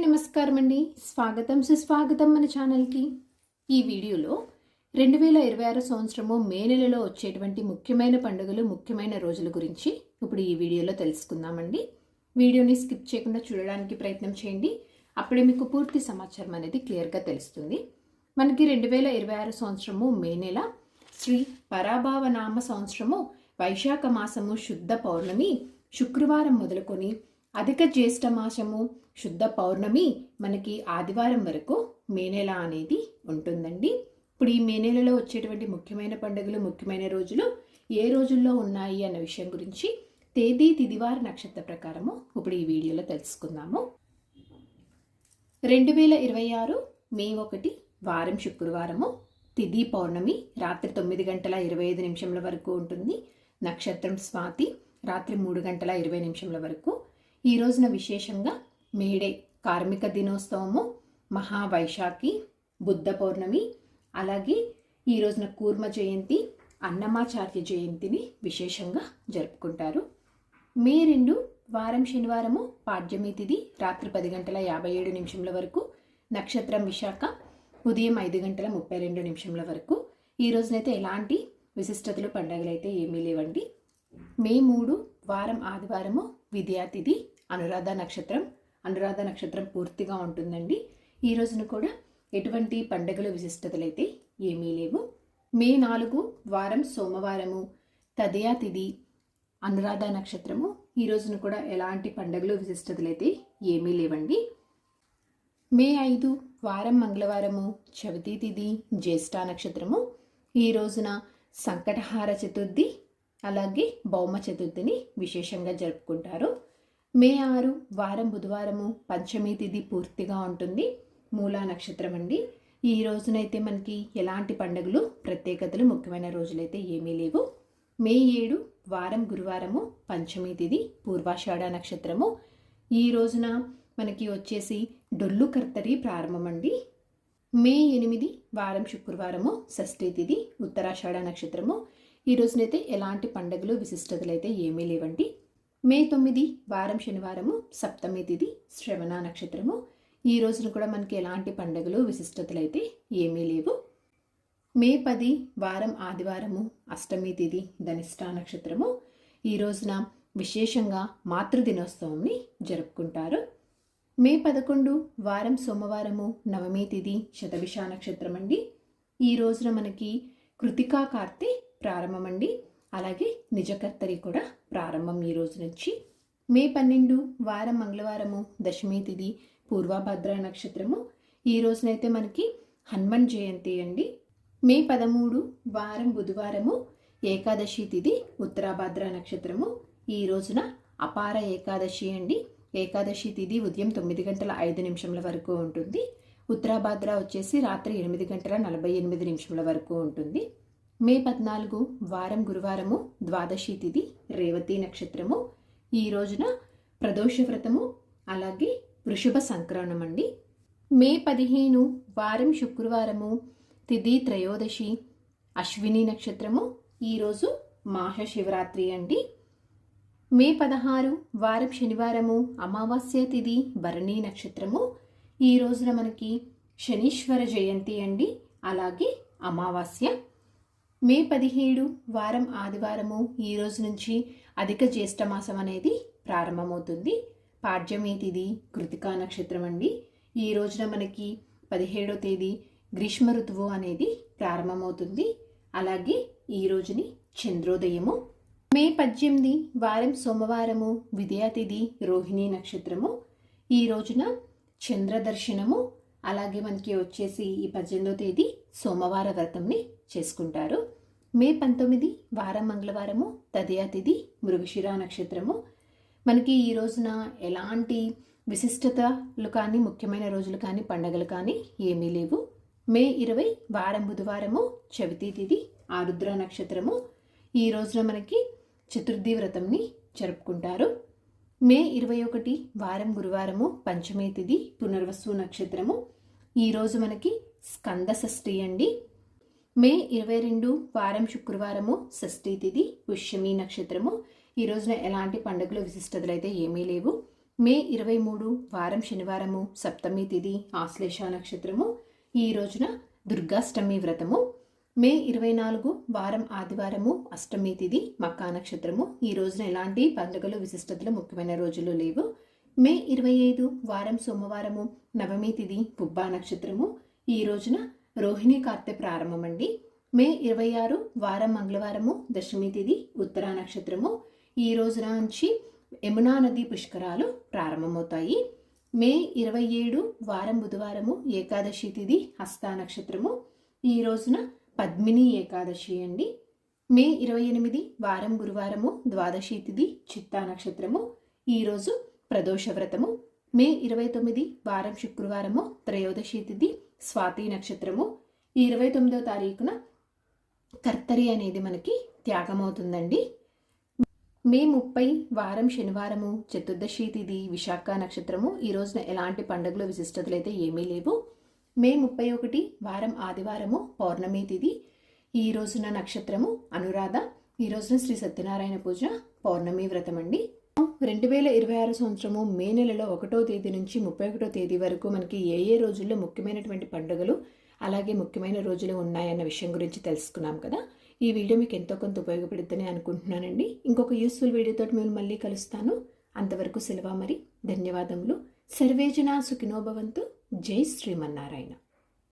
నమస్కారం అండి. స్వాగతం సుస్వాగతం మన ఛానల్కి. ఈ వీడియోలో 2026 సంవత్సరము మే నెలలో వచ్చేటువంటి ముఖ్యమైన పండుగలు, ముఖ్యమైన రోజుల గురించి ఇప్పుడు ఈ వీడియోలో తెలుసుకుందామండి. వీడియోని స్కిప్ చేయకుండా చూడడానికి ప్రయత్నం చేయండి. అప్పుడే మీకు పూర్తి సమాచారం అనేది క్లియర్గా తెలుస్తుంది. మనకి 2026 సంవత్సరము మే నెల శ్రీ పరాభావనామ సంవత్సరము వైశాఖ మాసము శుద్ధ పౌర్ణమి శుక్రవారం మొదలుకొని అధిక జ్యేష్ఠ మాసము శుద్ధ పౌర్ణమి మనకి ఆదివారం వరకు మే నెల అనేది ఉంటుందండి. ఇప్పుడు ఈ మే నెలలో వచ్చేటువంటి ముఖ్యమైన పండుగలు, ముఖ్యమైన రోజులు ఏ రోజుల్లో ఉన్నాయి అన్న విషయం గురించి తేదీ తిదివార నక్షత్ర ప్రకారము ఇప్పుడు ఈ వీడియోలో తెలుసుకుందాము. 2026 మే 1 వారం శుక్రవారము, తిథి పౌర్ణమి రాత్రి 9:25 వరకు ఉంటుంది. నక్షత్రం స్వాతి రాత్రి 3:20 వరకు. ఈ రోజున విశేషంగా మేడే కార్మిక దినోత్సవము, మహావైశాఖి, బుద్ధ పౌర్ణమి, అలాగే ఈ రోజున కూర్మ జయంతి, అన్నమాచార్య జయంతిని విశేషంగా జరుపుకుంటారు. మే 2 వారం శనివారము, పాడ్యమి తిథి రాత్రి 10:57 వరకు. నక్షత్రం విశాఖ ఉదయం 5:32 వరకు. ఈ రోజునైతే ఎలాంటి విశిష్టతలు, పండుగలు అయితే ఏమీ లేవండి. మే 3 వారం ఆదివారము, విద్యాతిథి, అనురాధ నక్షత్రం పూర్తిగా ఉంటుందండి. ఈ రోజున కూడా ఎటువంటి పండుగలు, విశిష్టతలు అయితే ఏమీ లేవు. మే 4 వారం సోమవారము, తదయా తిథి, అనురాధ నక్షత్రము. ఈ రోజున కూడా ఎలాంటి పండుగలు, విశిష్టతలు అయితే ఏమీ లేవండి. మే 5 వారం మంగళవారము, చవితి తిథి, జ్యేష్ఠ నక్షత్రము. ఈ రోజున సంకటహార చతుర్థి, అలాగే భౌమ చతుర్థిని విశేషంగా జరుపుకుంటారు. మే 6 వారం బుధవారము, పంచమి తిథి పూర్తిగా ఉంటుంది. మూలా నక్షత్రం అండి. ఈ రోజునైతే మనకి ఎలాంటి పండుగలు, ప్రత్యేకతలు, ముఖ్యమైన రోజులైతే ఏమీ లేవు. మే 7 వారం గురువారము, పంచమి తిథి, పూర్వాషాఢ నక్షత్రము. ఈ రోజున మనకి వచ్చేసి డొల్లు కర్తరి ప్రారంభం అండి. మే 8 వారం శుక్రవారము, షష్ఠి తిథి, ఉత్తరాషాఢ నక్షత్రము. ఈ రోజునైతే ఎలాంటి పండుగలు, విశిష్టతలు అయితే ఏమీ లేవండి. మే 9 వారం శనివారము, సప్తమి తిథి, శ్రవణ నక్షత్రము. ఈ రోజున కూడా మనకి ఎలాంటి పండుగలు, విశిష్టతలు అయితే ఏమీ లేవు. మే 10 వారం ఆదివారము, అష్టమి తిథి, ధనిష్ట నక్షత్రము. ఈ రోజున విశేషంగా మాతృదినోత్సవంని జరుపుకుంటారు. మే 11 వారం సోమవారము, నవమి తిథి, శతభిష నక్షత్రం అండి. ఈ రోజున మనకి కృతికా కార్తె ప్రారంభం అండి. అలాగే నిజకర్తరి కూడా ప్రారంభం ఈ రోజు నుంచి. మే 12 వారం మంగళవారము, దశమి తిథి, పూర్వభద్ర నక్షత్రము. ఈ రోజునైతే మనకి హనుమన్ జయంతి అండి. మే 13 వారం బుధవారము, ఏకాదశి తిథి, ఉత్తరాభద్ర నక్షత్రము. ఈ రోజున అపార ఏకాదశి అండి. ఏకాదశి తిథి ఉదయం 9:05 వరకు ఉంటుంది. ఉత్తరాభద్ర వచ్చేసి రాత్రి 8:48 వరకు ఉంటుంది. మే 14 వారం గురువారము, ద్వాదశి తిథి, రేవతి నక్షత్రము. ఈ రోజున ప్రదోష వ్రతము, అలాగే వృషభ సంక్రమణం అండి. మే 15 వారం శుక్రవారము, తిథి త్రయోదశి, అశ్విని నక్షత్రము. ఈరోజు మాహ శివరాత్రి అండి. మే 16 వారం శనివారము, అమావాస్య తిథి, భరణి నక్షత్రము. ఈ రోజున మనకి శనీశ్వర జయంతి అండి, అలాగే అమావాస్య. మే 17 వారం ఆదివారము, ఈ రోజు నుంచి అధిక జ్యేష్ఠ మాసం అనేది ప్రారంభమవుతుంది. పాడ్యమి తిథి, కృతికా నక్షత్రం అండి. ఈ రోజున మనకి 17వ తేదీ గ్రీష్మ ఋతువు అనేది ప్రారంభమవుతుంది. అలాగే ఈ రోజుని చంద్రోదయము. మే 18 వారం సోమవారము, విద్యా తిథి, రోహిణి నక్షత్రము. ఈ రోజున చంద్రదర్శనము. అలాగే మనకి వచ్చేసి ఈ 18వ తేదీ సోమవార వ్రతంని చేసుకుంటారు. మే 19 వారం మంగళవారము, తదయా తిథి, మృగశిర నక్షత్రము. మనకి ఈ రోజున ఎలాంటి విశిష్టతలు కానీ, ముఖ్యమైన రోజులు కానీ, పండగలు కానీ ఏమీ లేవు. మే 20 వారం బుధవారము, చవితి తిథి, ఆరుద్ర నక్షత్రము. ఈ రోజున మనకి చతుర్థి వ్రతంని జరుపుకుంటారు. మే 21 వారం గురువారము, పంచమి తిథి, పునర్వసు నక్షత్రము. ఈరోజు మనకి స్కంద షష్ఠి అండి. మే 22 వారం శుక్రవారము, షష్ఠి తిథి, పుష్యమి నక్షత్రము. ఈ రోజున ఎలాంటి పండుగలు, విశిష్టతలు అయితే ఏమీ లేవు. మే 23 వారం శనివారము, సప్తమి తిథి, ఆశ్లేష నక్షత్రము. ఈ రోజున దుర్గాష్టమి వ్రతము. మే 24 వారం ఆదివారము, అష్టమి తిథి, మక్కా నక్షత్రము. ఈ రోజున ఎలాంటి పండుగలు విశిష్టతలు ముఖ్యమైన రోజులు లేవు. మే 25 వారం సోమవారము, నవమి తిథి, పుబ్బా నక్షత్రము. ఈ రోజున రోహిణి కార్తె ప్రారంభమండి. మే 26 వారం మంగళవారము, దశమి తిథి, ఉత్తరా నక్షత్రము. ఈ రోజున నుంచి యమునా నది పుష్కరాలు ప్రారంభమవుతాయి. మే 27 వారం బుధవారము, ఏకాదశి తిథి, హస్త నక్షత్రము. ఈ రోజున పద్మిని ఏకాదశి అండి. మే 28 వారం గురువారము, ద్వాదశి తిథి, చిత్తా నక్షత్రము. ఈరోజు ప్రదోష వ్రతము. మే 29 వారం శుక్రవారము, త్రయోదశి తిథి, స్వాతి నక్షత్రము. ఈ 29వ తారీఖున కర్తరి అనేది మనకి త్యాగమవుతుందండి. మే 30 వారం శనివారము, చతుర్దశి తిథి, విశాఖ నక్షత్రము. ఈ రోజున ఎలాంటి పండుగలు విశిష్టతలు అయితే ఏమీ లేవు. మే 31 వారం ఆదివారము, పౌర్ణమి తిథి. ఈ రోజున నక్షత్రము అనురాధ. ఈ రోజున శ్రీ సత్యనారాయణ పూజ, పౌర్ణమి వ్రతం అండి. 2026 సంవత్సరము మే నెలలో 1వ తేదీ నుంచి 31వ తేదీ వరకు మనకి ఏ రోజుల్లో ముఖ్యమైనటువంటి పండుగలు అలాగే ముఖ్యమైన రోజులు ఉన్నాయన్న విషయం గురించి తెలుసుకున్నాం కదా. ఈ వీడియో మీకు ఎంతో కొంత ఉపయోగపడుతుందని అనుకుంటున్నానండి. ఇంకొక యూస్ఫుల్ వీడియోతో మేము మళ్ళీ కలుస్తాను. అంతవరకు సెలవు మరి. ధన్యవాదములు. సర్వేజన సుఖినో భవంతు. జై శ్రీమన్నారాయణ.